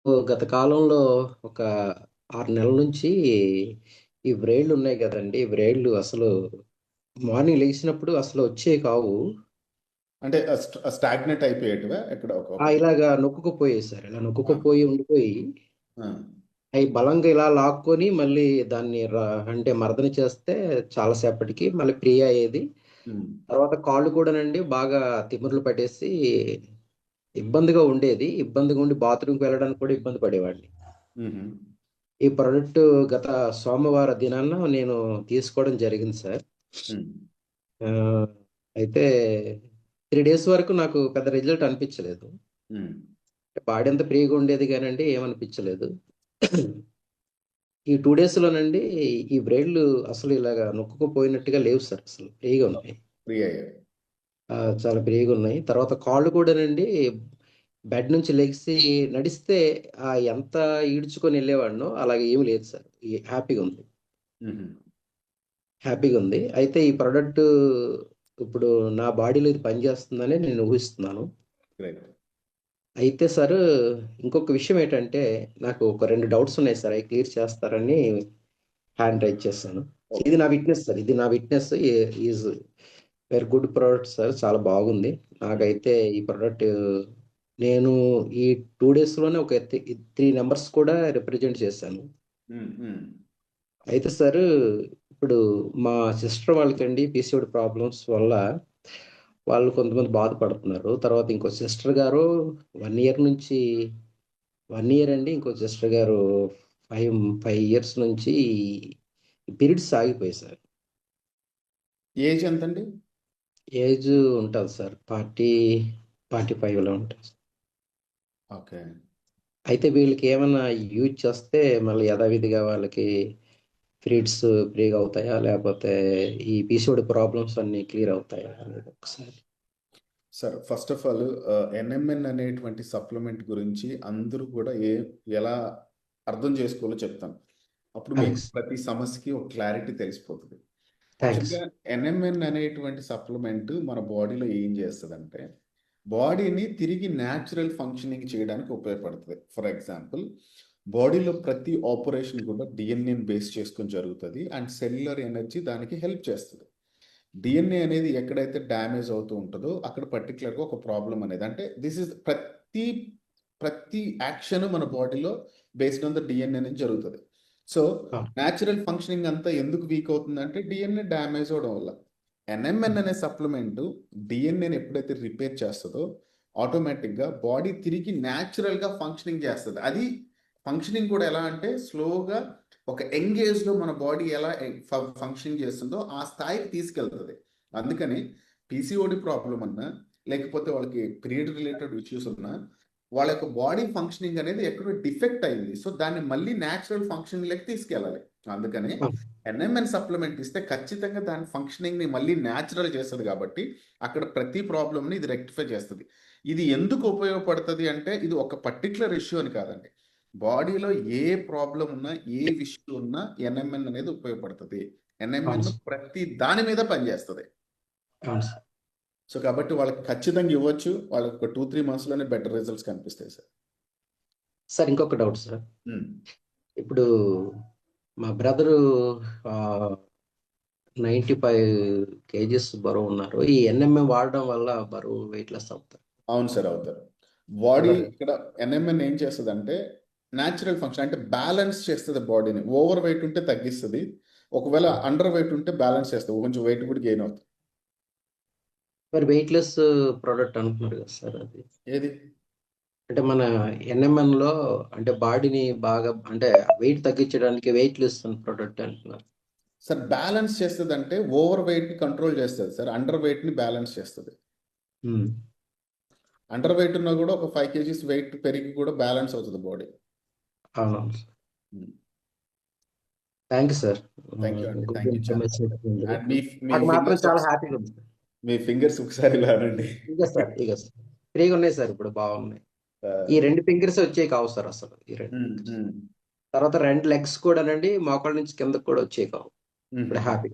గత కాలంలో ఒక 6 నెలల నుంచి ఈ వ్రేళ్ళు ఉన్నాయి కదండి. ఈ వ్రేళ్ళు అసలు మార్నింగ్ లెగిసినప్పుడు అసలు వచ్చేవి కావు. అంటే స్టాగ్నెట్ అయిపోయేటివా ఎక్కడ ఒకటి. ఇలాగా నొక్కుకుపోయాయి సార్. ఇలా ఆ, నొక్కుకుపోయి ఉండిపోయి ఆ, అవి బలంగా ఇలా లాక్కొని మళ్ళీ దాన్ని అంటే మర్దన చేస్తే చాలా సేపటికి మళ్ళీ ఫ్రీ అయ్యేది. ఉమ్, తర్వాత కాళ్ళు కూడానండి బాగా తిమ్మిర్లు పట్టేసి ఇబ్బందిగా ఉండేది. ఇబ్బందిగా ఉండి బాత్రూమ్కి వెళ్ళడానికి కూడా ఇబ్బంది పడేవాడిని. ఉహు, ఈ ప్రోడక్ట్ గత సోమవారం దినాన నేను తీసుకోవడం జరిగింది సార్. ఉమ్, ఆ, అయితే 3 డేస్ వరకు నాకు పెద్ద రిజల్ట్ అనిపించలేదు. ఉమ్. బాడీ అంతా ఫ్రీగా ఉండేది కానండి ఏమనిపించలేదు. ఈ 2 డేస్లోనండి ఈ బ్రేడ్లు అసలు ఇలాగా నొక్కుకుపోయినట్టుగా లేవు సార్. అసలు ఫ్రీగా ఉన్నాయి. ఫ్రీ అయ్యాయి. చాలా ఫ్రీగా ఉన్నాయి. తర్వాత కాళ్ళు కూడానండి బెడ్ నుంచి లెగిసి నడిస్తే ఎంత ఈడ్చుకొని వెళ్ళేవాడినో అలాగే ఏమి లేదు సార్. హ్యాపీగా ఉంది. ఉహు, హ్యాపీగా ఉంది. అయితే ఈ ప్రోడక్ట్ ఇప్పుడు నా బాడీలో ఇది పనిచేస్తుందని నేను ఊహిస్తున్నాను. గ్రేట్. అయితే సార్, ఇంకొక విషయం ఏంటంటే నాకు ఒక 2 డౌట్స్ ఉన్నాయి సార్. అవి క్లియర్ చేస్తారని హ్యాండ్ రైజ్ చేశాను. ఓకే. ఇది నా విట్నెస్ సార్. ఇది నా witness. Is very good product sir. చాలా బాగుంది. నాకైతే ఈ ప్రోడక్ట్ నేను ఈ 2 డేస్లోనే ఒక 3 నెంబర్స్ కూడా రిప్రజెంట్ చేశాను. ఉమ్, ఉమ్, అయితే సార్, ఇప్పుడు మా సిస్టర్ వాళ్ళకండి పీసీఓడి ప్రాబ్లమ్స్ వల్ల వాళ్ళు కొంతమంది బాధపడుతున్నారు. తర్వాత ఇంకో సిస్టర్ గారు 1 ఇయర్ నుంచి 1 ఇయర్ అండి. ఇంకో సిస్టర్ గారు 5 5 ఇయర్స్ నుంచి పీరియడ్స్ ఆగిపోయాయి సార్. ఏజ్ ఎంతండి? ఏజ్ ఉంటుంది సార్, 40 45లో ఉంటుంది. ఓకే. అయితే వీళ్ళకి ఏమైనా యూజ్ చేస్తే మళ్ళీ యథావిధిగా వాళ్ళకి పీరియడ్స్ ఫ్రీగా అవుతాయా, లేకపోతే ఈ పీసీఓడి ప్రాబ్లమ్స్ అన్ని క్లియర్ అవుతాయా అనేది ఒకసారి. Sir, first of all NMN అనేటువంటి సప్లిమెంట్ గురించి అందరూ కూడా ఎలా అర్థం చేసుకోవాలో చెప్తాను. అప్పుడు మీకు థ్యాంక్స్. ప్రతి సమస్యకి ఒక క్లారిటీ తెలిసిపోతుంది. థ్యాంక్స్. యాక్చువల్గా ఎన్ఎంఎన్ అనేటువంటి సప్లిమెంట్ మన బాడీలో ఏం చేస్తుందంటే బాడీని తిరిగి న్యాచురల్ ఫంక్షనింగ్ చేయడానికి ఉపయోగపడుతుంది. ఫర్ ఎగ్జాంపుల్, బాడీలో ప్రతి ఆపరేషన్ కూడా డిఎన్ఏని బేస్ చేసుకొని జరుగుతుంది అండ్ సెల్యులర్ ఎనర్జీ దానికి హెల్ప్ చేస్తుంది. డిఎన్ఏ అనేది ఎక్కడైతే డ్యామేజ్ అవుతూ ఉంటుందో అక్కడ పర్టికులర్గా ఒక ప్రాబ్లం అనేది అంటే దిస్ ఇస్ ప్రతి ప్రతి యాక్షన్ మన బాడీలో బేస్డ్ ఆన్ ద డిఎన్ఏ అనేది జరుగుతుంది. సో న్యాచురల్ ఫంక్షనింగ్ అంతా ఎందుకు వీక్ అవుతుందంటే డిఎన్ఏ డ్యామేజ్ అవడం వల్ల. ఎన్ఎంఎన్ అనే సప్లిమెంట్ డిఎన్ఏని ఎప్పుడైతే రిపేర్ చేస్తుందో ఆటోమేటిక్గా బాడీ తిరిగి న్యాచురల్గా ఫంక్షనింగ్ చేస్తుంది. అది ఫంక్షనింగ్ కూడా ఎలా అంటే స్లోగా ఒక ఎంగేజ్లో మన బాడీ ఎలా ఫంక్షనింగ్ చేస్తుందో ఆ స్థాయికి తీసుకెళ్తుంది. అందుకని పీసీఓడి ప్రాబ్లం అన్నా లేకపోతే వాళ్ళకి పీరియడ్ రిలేటెడ్ ఇష్యూస్ ఉన్నా వాళ్ళ యొక్క బాడీ ఫంక్షనింగ్ అనేది ఎక్కడో డిఫెక్ట్ అయింది. సో దాన్ని మళ్ళీ న్యాచురల్ ఫంక్షనింగ్ లెక్క తీసుకెళ్ళాలి. అందుకని ఎన్ఎంఎన్ సప్లిమెంట్ ఇస్తే ఖచ్చితంగా దాని ఫంక్షనింగ్ని మళ్ళీ న్యాచురల్ చేస్తుంది. కాబట్టి అక్కడ ప్రతి ప్రాబ్లమ్ని ఇది రెక్టిఫై చేస్తుంది. ఇది ఎందుకు ఉపయోగపడుతుంది అంటే ఇది ఒక పర్టికులర్ ఇష్యూ అని కాదండి. బాడీలో ఏ ప్రాబ్లం ఉన్నా ఏ ఇష్యూ ఉన్నా ఎన్ఎంఎన్ అనేది ఉపయోగపడుతుంది. అవును ఎన్ఎంఎన్ సార్. ప్రతి దాని మీద పనిచేస్తుంది. అవును సార్. సో కాబట్టి వాళ్ళకి ఖచ్చితంగా ఇవ్వచ్చు. వాళ్ళకి ఒక 2-3 మంత్స్లోనే బెటర్ రిజల్ట్స్ కనిపిస్తాయి సార్. సార్, ఇంకొక డౌట్ సార్. ఉమ్. ఇప్పుడు మా బ్రదరు 95 kgs బరువు ఉన్నారు. ఈ ఎన్ఎంఎం వాడడం వల్ల బరువు వెయిట్ లెస్ అవుతారు. అవును సార్, అవుతారు. బాడీ అవుతారు. ఇక్కడ ఎన్ఎంఎన్ ఏం చేస్తుంది అంటే న్యాచురల్ ఫంక్షన్ అంటే బ్యాలెన్స్ చేస్తుంది. బాడీని ఓవర్ వెయిట్ ఉంటే తగ్గిస్తుంది, ఒకవేళ అండర్ వెయిట్ ఉంటే బ్యాలెన్స్ చేస్తుంది, కొంచెం వెయిట్ కూడా గెయిన్ అవుతుంది. మరి వెయిట్ లెస్ ప్రోడక్ట్ అంటున్నారు కదా సార్ అది. ఏది? అంటే మన ఎన్ఎంఎన్ లో అంటే బాడీని బాగా అంటే వెయిట్ తగ్గించడానికి వెయిట్ లెస్ ప్రోడక్ట్ అంటున్నారు. సార్, బ్యాలెన్స్ చేస్తుంది అంటే ఓవర్ వెయిట్ని కంట్రోల్ చేస్తుంది సార్, అండర్ వెయిట్ని బ్యాలెన్స్ చేస్తుంది. ఉమ్. అండర్ వెయిట్ ఉన్నా కూడా ఒక 5 kgs వెయిట్ పెరిగి కూడా బ్యాలెన్స్ అవుతుంది బాడీ. అవునవును sir. Thank you sir. Thank you అండి, గుడ్ థ్యాంక్ యూ చాలా. ఇన్ఫర్మేషన్ ఇచ్చినందుకు. అండ్ మీ మీ నాకు మాత్రం ఫింగర్స్ చాలా హ్యాపీగా ఉంది సార్. మీ ఫింగర్స్ ఒకసారి ఇలా అనండి. ఇక సార్, ఇక సార్, ఫ్రీగా ఉన్నాయి సార్. ఇప్పుడు బాగున్నాయి. ఈ 2 ఫింగర్స్ వచ్చేవి కావు సార్ అసలు. ఈ 2 ఫింగర్స్ తర్వాత 2 లెగ్స్ కూడానండి మోకాళ్ళ నుంచి కిందకు కూడా వచ్చేవి కావు. ఇప్పుడు హ్యాపీ.